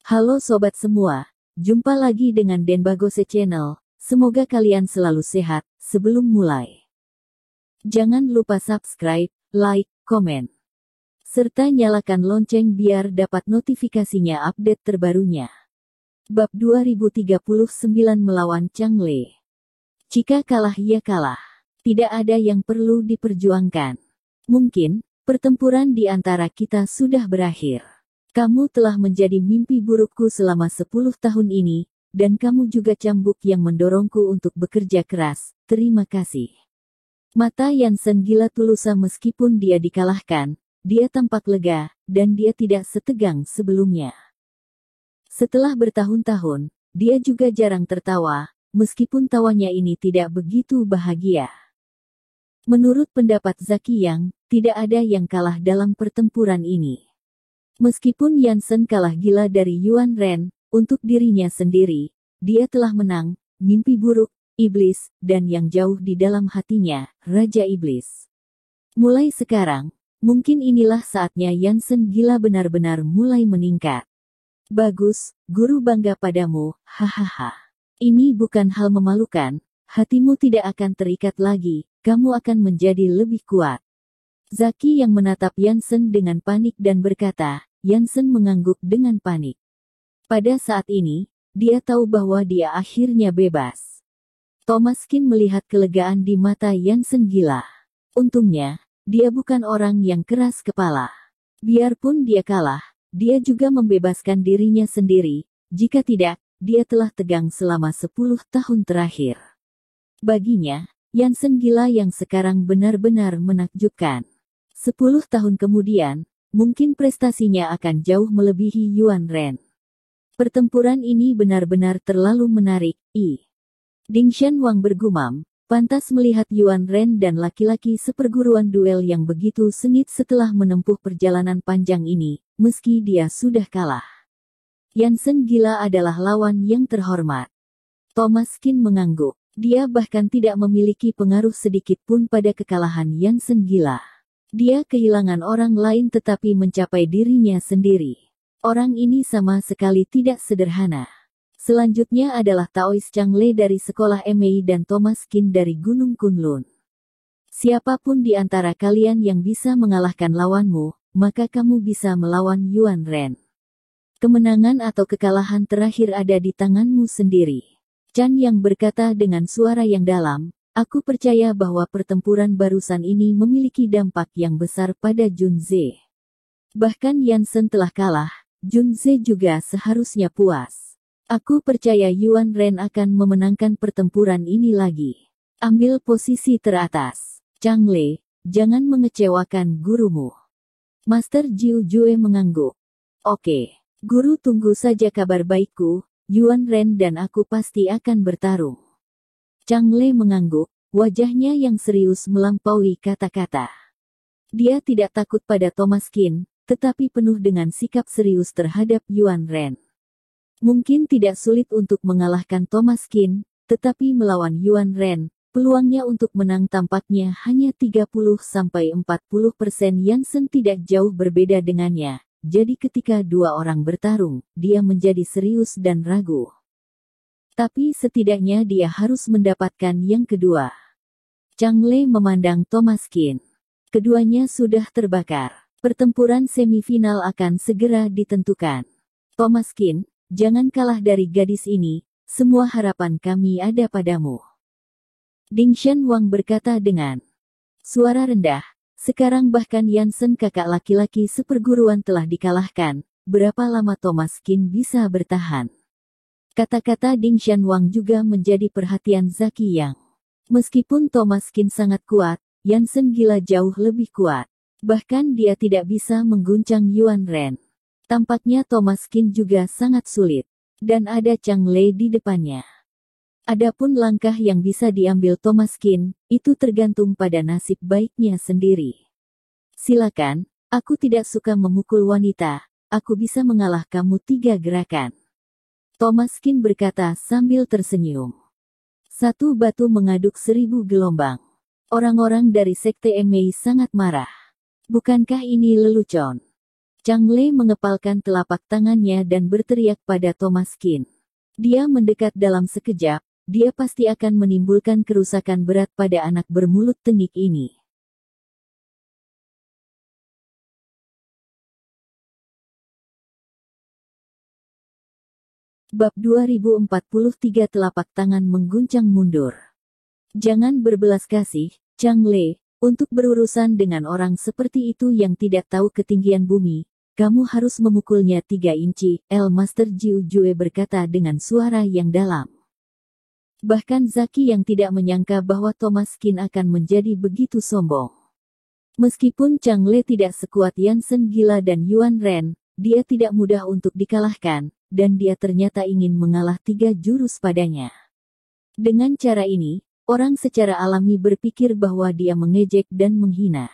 Halo sobat semua, jumpa lagi dengan Denbagose Channel. Semoga kalian selalu sehat. Sebelum mulai, jangan lupa subscribe, like, komen, serta nyalakan lonceng biar dapat notifikasinya update terbarunya. Bab 2039 melawan Changle. Jika kalah ya kalah. Tidak ada yang perlu diperjuangkan. Mungkin, pertempuran di antara kita sudah berakhir. Kamu telah menjadi mimpi burukku selama 10 tahun ini, dan kamu juga cambuk yang mendorongku untuk bekerja keras. Terima kasih. Mata Yansen gila tulusa meskipun dia dikalahkan, dia tampak lega, dan dia tidak setegang sebelumnya. Setelah bertahun-tahun, dia juga jarang tertawa, meskipun tawanya ini tidak begitu bahagia. Menurut pendapat Zaki Yang, tidak ada yang kalah dalam pertempuran ini. Meskipun Yansen kalah gila dari Yuan Ren, untuk dirinya sendiri, dia telah menang, mimpi buruk, iblis, dan yang jauh di dalam hatinya, Raja Iblis. Mulai sekarang, mungkin inilah saatnya Yansen gila benar-benar mulai meningkat. Bagus, guru bangga padamu, hahaha. Ini bukan hal memalukan, hatimu tidak akan terikat lagi, kamu akan menjadi lebih kuat. Zaki yang menatap Yansen dengan panik dan berkata, Yansen mengangguk dengan panik. Pada saat ini, dia tahu bahwa dia akhirnya bebas. Thomaskin melihat kelegaan di mata Yansen gila. Untungnya, dia bukan orang yang keras kepala. Biarpun dia kalah, dia juga membebaskan dirinya sendiri, jika tidak, dia telah tegang selama 10 tahun terakhir. Baginya, Yansen gila yang sekarang benar-benar menakjubkan. 10 tahun kemudian, mungkin prestasinya akan jauh melebihi Yuan Ren. Pertempuran ini benar-benar terlalu menarik. Dingshan Wang bergumam, pantas melihat Yuan Ren dan laki-laki seperguruan duel yang begitu sengit setelah menempuh perjalanan panjang ini, meski dia sudah kalah. Yansen gila adalah lawan yang terhormat. Thomaskin mengangguk. Dia bahkan tidak memiliki pengaruh sedikit pun pada kekalahan Yansen gila. Dia kehilangan orang lain tetapi mencapai dirinya sendiri. Orang ini sama sekali tidak sederhana. Selanjutnya adalah Taois Changle dari sekolah Emei dan Thomaskin dari Gunung Kunlun. Siapapun di antara kalian yang bisa mengalahkan lawanmu, maka kamu bisa melawan Yuan Ren. Kemenangan atau kekalahan terakhir ada di tanganmu sendiri. Chan yang berkata dengan suara yang dalam, aku percaya bahwa pertempuran barusan ini memiliki dampak yang besar pada Junze. Bahkan Yansen telah kalah, Junze juga seharusnya puas. Aku percaya Yuan Ren akan memenangkan pertempuran ini lagi. Ambil posisi teratas. Changle, jangan mengecewakan gurumu. Master Jiu Jue mengangguk. Oke, guru tunggu saja kabar baikku. Yuan Ren dan aku pasti akan bertarung. Changle mengangguk, wajahnya yang serius melampaui kata-kata. Dia tidak takut pada Thomaskin, tetapi penuh dengan sikap serius terhadap Yuan Ren. Mungkin tidak sulit untuk mengalahkan Thomaskin, tetapi melawan Yuan Ren, peluangnya untuk menang tampaknya hanya 30-40%. Yansen tidak jauh berbeda dengannya. Jadi ketika dua orang bertarung, dia menjadi serius dan ragu. Tapi setidaknya dia harus mendapatkan yang kedua. Changle memandang Thomaskin. Keduanya sudah terbakar. Pertempuran semifinal akan segera ditentukan. Thomaskin, jangan kalah dari gadis ini, semua harapan kami ada padamu. Dingshan Wang berkata dengan suara rendah. Sekarang bahkan Yansen kakak laki-laki seperguruan telah dikalahkan, berapa lama Thomaskin bisa bertahan? Kata-kata Dingshan Wang juga menjadi perhatian Zaki Yang. Meskipun Thomaskin sangat kuat, Yansen gila jauh lebih kuat. Bahkan dia tidak bisa mengguncang Yuan Ren. Tampaknya Thomaskin juga sangat sulit. Dan ada Changle di depannya. Adapun langkah yang bisa diambil Thomaskin, itu tergantung pada nasib baiknya sendiri. Silakan, aku tidak suka memukul wanita, aku bisa mengalah kamu 3 gerakan. Thomaskin berkata sambil tersenyum. Satu batu mengaduk 1000 gelombang. Orang-orang dari Sekte Emei sangat marah. Bukankah ini lelucon? Chang Le mengepalkan telapak tangannya dan berteriak pada Thomas Qin. Dia mendekat dalam sekejap, dia pasti akan menimbulkan kerusakan berat pada anak bermulut tengik ini. Bab 2043 Telapak tangan mengguncang mundur. Jangan berbelas kasih, Chang Le, untuk berurusan dengan orang seperti itu yang tidak tahu ketinggian bumi. Kamu harus memukulnya 3 inci, El Master Jiu Jue berkata dengan suara yang dalam. Bahkan Zaki yang tidak menyangka bahwa Thomas Qin akan menjadi begitu sombong. Meskipun Chang Le tidak sekuat Yansen Gila dan Yuan Ren, dia tidak mudah untuk dikalahkan, dan dia ternyata ingin mengalah 3 jurus padanya. Dengan cara ini, orang secara alami berpikir bahwa dia mengejek dan menghina.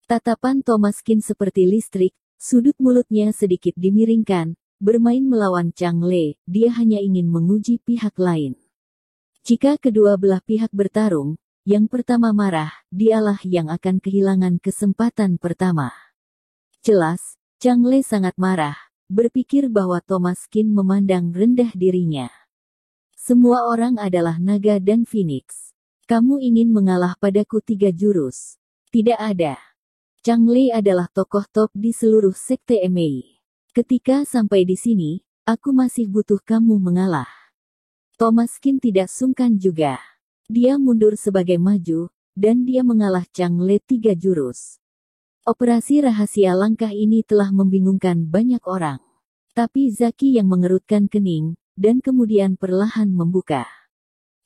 Tatapan Thomas Qin seperti listrik, sudut mulutnya sedikit dimiringkan, bermain melawan Chang Le, dia hanya ingin menguji pihak lain. Jika kedua belah pihak bertarung, yang pertama marah, dialah yang akan kehilangan kesempatan pertama. Jelas, Chang Le sangat marah, berpikir bahwa Thomas Qin memandang rendah dirinya. Semua orang adalah naga dan phoenix. Kamu ingin mengalah padaku 3 jurus? Tidak ada. Chang Le adalah tokoh top di seluruh sekte MI. Ketika sampai di sini, aku masih butuh kamu mengalah. Thomas Qin tidak sungkan juga. Dia mundur sebagai maju, dan dia mengalah Chang Le 3 jurus. Operasi rahasia langkah ini telah membingungkan banyak orang. Tapi Zaki yang mengerutkan kening, dan kemudian perlahan membuka.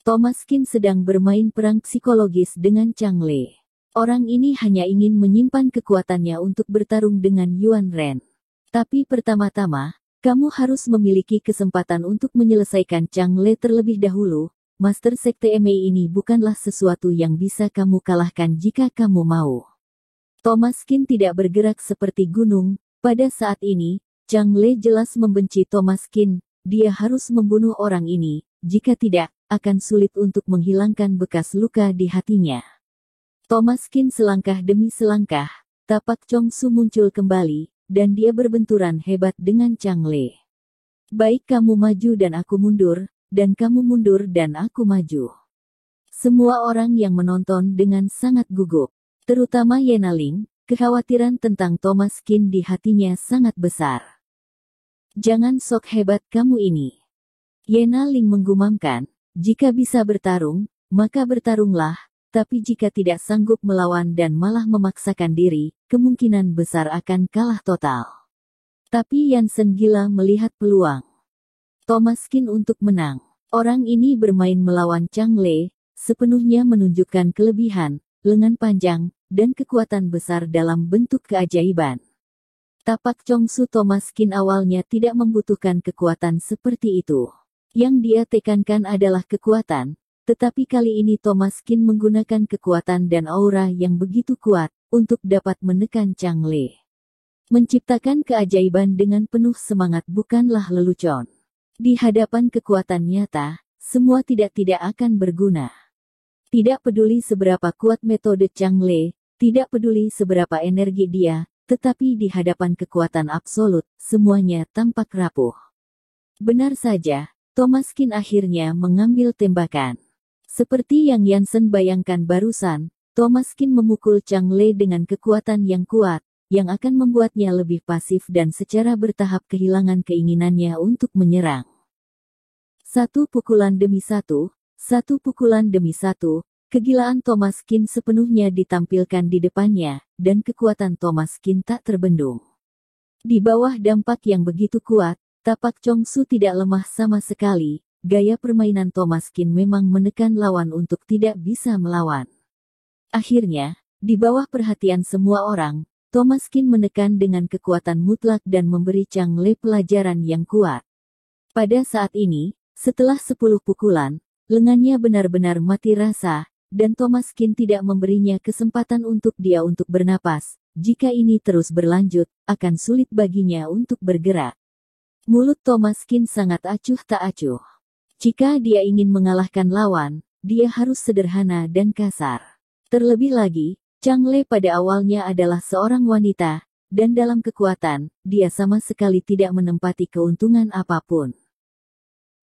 Thomas Qin sedang bermain perang psikologis dengan Chang Le. Orang ini hanya ingin menyimpan kekuatannya untuk bertarung dengan Yuan Ren. Tapi pertama-tama, kamu harus memiliki kesempatan untuk menyelesaikan Chang Le terlebih dahulu. Master Sekte MI ini bukanlah sesuatu yang bisa kamu kalahkan jika kamu mau. Thomas Qin tidak bergerak seperti gunung. Pada saat ini, Chang Le jelas membenci Thomas Qin. Dia harus membunuh orang ini, jika tidak, akan sulit untuk menghilangkan bekas luka di hatinya. Thomas Qin selangkah demi selangkah, tapak Chong Su muncul kembali, dan dia berbenturan hebat dengan Chang Le. Baik kamu maju dan aku mundur, dan kamu mundur dan aku maju. Semua orang yang menonton dengan sangat gugup, terutama Yena Ling, kekhawatiran tentang Thomas Qin di hatinya sangat besar. Jangan sok hebat kamu ini. Yena Ling menggumamkan, jika bisa bertarung, maka bertarunglah. Tapi jika tidak sanggup melawan dan malah memaksakan diri, kemungkinan besar akan kalah total. Tapi Yansen Gila melihat peluang Thomas Qin untuk menang. Orang ini bermain melawan Chang Le, sepenuhnya menunjukkan kelebihan, lengan panjang, dan kekuatan besar dalam bentuk keajaiban. Tapak Chong Su Thomas Qin awalnya tidak membutuhkan kekuatan seperti itu. Yang dia tekankan adalah kekuatan. Tetapi kali ini Thomas Qin menggunakan kekuatan dan aura yang begitu kuat, untuk dapat menekan Chang Le. Menciptakan keajaiban dengan penuh semangat bukanlah lelucon. Di hadapan kekuatan nyata, semua tidak akan berguna. Tidak peduli seberapa kuat metode Chang Le, tidak peduli seberapa energi dia, tetapi di hadapan kekuatan absolut, semuanya tampak rapuh. Benar saja, Thomas Qin akhirnya mengambil tembakan. Seperti yang Yansen bayangkan barusan, Thomas Qin memukul Chang Le dengan kekuatan yang kuat, yang akan membuatnya lebih pasif dan secara bertahap kehilangan keinginannya untuk menyerang. Satu pukulan demi satu pukulan demi satu, kegilaan Thomas Qin sepenuhnya ditampilkan di depannya, dan kekuatan Thomas Qin tak terbendung. Di bawah dampak yang begitu kuat, tapak Chong Su tidak lemah sama sekali. Gaya permainan Thomas Qin memang menekan lawan untuk tidak bisa melawan. Akhirnya, di bawah perhatian semua orang, Thomas Qin menekan dengan kekuatan mutlak dan memberi Chang Le pelajaran yang kuat. Pada saat ini, setelah 10 pukulan, lengannya benar-benar mati rasa, dan Thomas Qin tidak memberinya kesempatan untuk bernapas. Jika ini terus berlanjut, akan sulit baginya untuk bergerak. Mulut Thomas Qin sangat acuh tak acuh. Jika dia ingin mengalahkan lawan, dia harus sederhana dan kasar. Terlebih lagi, Chang Le pada awalnya adalah seorang wanita, dan dalam kekuatan, dia sama sekali tidak menempati keuntungan apapun.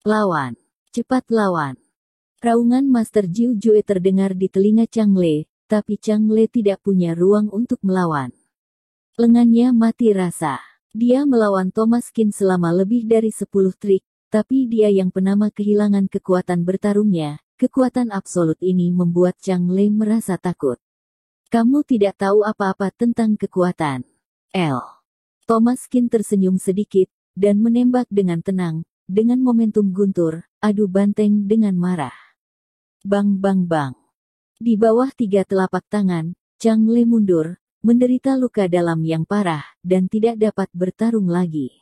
Lawan. Cepat lawan. Raungan Master Jiu Jue terdengar di telinga Chang Le, tapi Chang Le tidak punya ruang untuk melawan. Lengannya mati rasa. Dia melawan Thomas Qin selama lebih dari 10 trik, tapi dia yang penama kehilangan kekuatan bertarungnya. Kekuatan absolut ini membuat Chang Le merasa takut. Kamu tidak tahu apa-apa tentang kekuatan. Thomas Qin tersenyum sedikit, dan menembak dengan tenang, dengan momentum guntur, adu banteng dengan marah. Bang bang bang. Di bawah 3 telapak tangan, Chang Le mundur, menderita luka dalam yang parah, dan tidak dapat bertarung lagi.